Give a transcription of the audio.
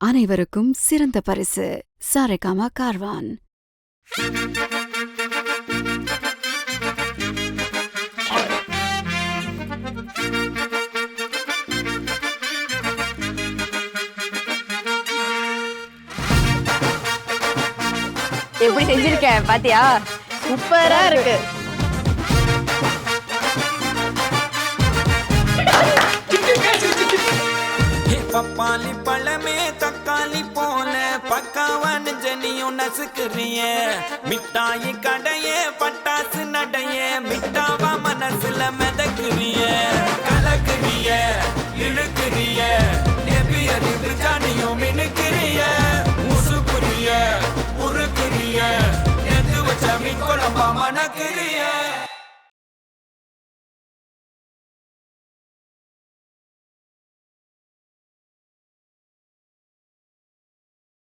அனைவருக்கும் சிறந்த பரிசு சாரேகாமா கார்வான். எப்படி செஞ்சிருக்க பாத்தியா? சூப்பரா இருக்கு. பப்பாளி பழமே தக்காளி போல பக்காவான ஜனியும் நசுக்குறிய மிட்டாயி கடைய பட்டாசு நடைய மிட்டாவா மனசுல மிதக்குறிய கலக்குறிய இழுக்குறிய நெபியறிவு ஜானியும்